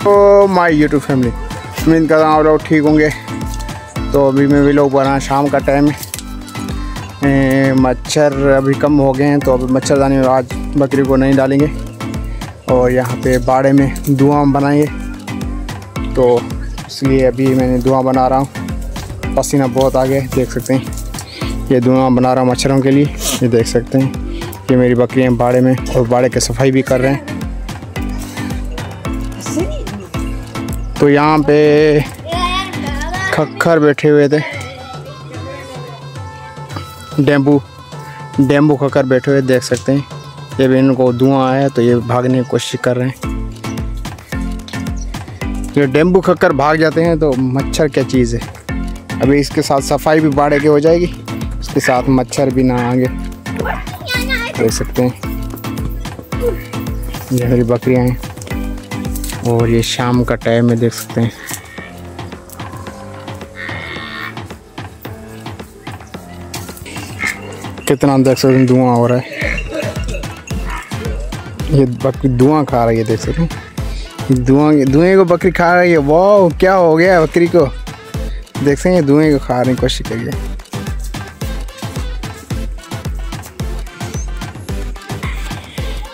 तो my YouTube family, उम्मीद करता हूँ आप लोग ठीक होंगे। तो अभी मैं भी लोग बना, शाम का टाइम है, मच्छर अभी कम हो गए हैं तो अभी मच्छरदानी आज बकरी को नहीं डालेंगे और यहाँ पे बाड़े में धुआं बनाएंगे। तो इसलिए अभी मैंने धुआं बना रहा हूँ, पसीना बहुत आ गया, देख सकते हैं। ये धुआं बना रहा हूँ मच्छरों के लिए, ये देख सकते हैं। ये मेरी बकरियाँ बाड़े में और बाड़े की सफाई भी कर रहे हैं। तो यहाँ पे खक्खर बैठे हुए थे, डेम्बू खक्खर बैठे हुए, देख सकते हैं। ये भी इनको धुआं आया तो ये भागने की कोशिश कर रहे हैं। ये डेम्बू खक्खर भाग जाते हैं तो मच्छर क्या चीज़ है। अभी इसके साथ सफाई भी बाड़े की हो जाएगी, उसके साथ मच्छर भी ना आएंगे। देख सकते हैं ये मेरी बकरियाँ हैं और ये शाम का टाइम है, देख सकते हैं। कितना देख सकते हैं धुआं हो रहा है। ये बकरी धुआं खा रही है, देख सकते हैं। धुएं को बकरी खा रही है। वाह, क्या हो गया बकरी को, देख सकते हैं। धुएं को खाने की कोशिश करिए।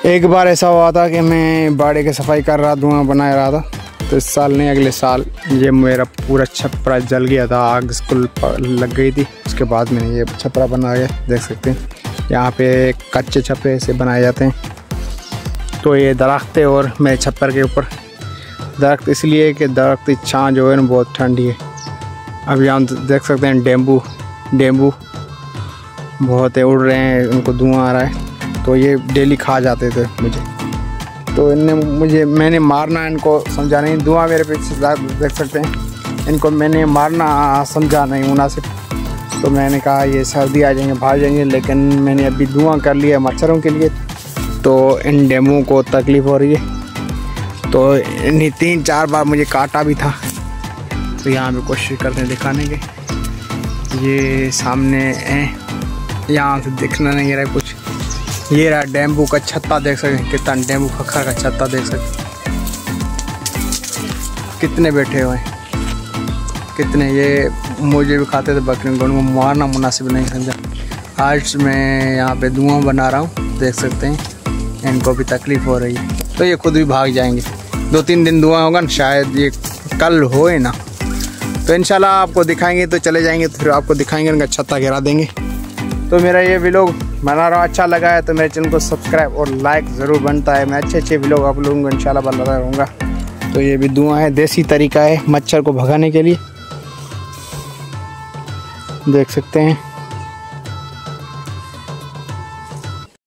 एक बार ऐसा हुआ था कि मैं बाड़े की सफाई कर रहा, धुआं बना रहा था। तो इस साल नहीं, अगले साल ये मेरा पूरा छपरा जल गया था, आग स्कूल लग गई थी। उसके बाद मैंने ये छपरा बनाया, देख सकते हैं। यहाँ पे कच्चे छपरे से बनाए जाते हैं। तो ये दरख्त है और मेरे छप्पर के ऊपर दरख्त इसलिए कि दरख्त की छाँ जो है ना बहुत ठंडी है। अब यहाँ देख सकते हैं डेम्बू बहुत है, उड़ रहे हैं, उनको धुआं आ रहा है। तो ये डेली खा जाते थे मुझे, तो मैंने मारना इनको समझा नहीं। धुआं मेरे पीछे देख सकते हैं, इनको मैंने मारना समझा नहीं मुनासिब। तो मैंने कहा ये सर्दी आ जाएंगे, भाग जाएंगे, लेकिन मैंने अभी धुआं कर लिया मच्छरों के लिए। तो इन डेमू को तकलीफ़ हो रही है। तो इन्हीं 3-4 बार मुझे काटा भी था। तो यहाँ पे कोशिश करते हैं दिखाने के। ये सामने यहाँ से दिखना नहीं रहा कुछ। ये रहा डेम्बू का छत्ता, देख सकते हैं। कितना डेम्बू खक्खर का छत्ता, देख सकते हैं कितने बैठे हुए हैं, कितने। ये मुझे भी खाते थे बकरी को, उनको मारना मुनासिब नहीं समझा। आज मैं यहाँ पे धुआं बना रहा हूँ, देख सकते हैं। इनको भी तकलीफ़ हो रही है तो ये खुद भी भाग जाएंगे। 2-3 दिन धुआं होगा ना, शायद ये कल होए ना, तो इंशाल्लाह आपको दिखाएंगे। तो चले जाएंगे तो फिर आपको दिखाएंगे, उनका छत्ता गिरा देंगे। तो मेरा ये व्लॉग बना रहा, अच्छा लगा है तो मेरे चैनल को सब्सक्राइब और लाइक ज़रूर बनता है। मैं अच्छे व्लॉग आप लोगों को इंशाल्लाह बनाता रहूँगा। तो ये भी धुआं है, देसी तरीका है मच्छर को भगाने के लिए, देख सकते हैं।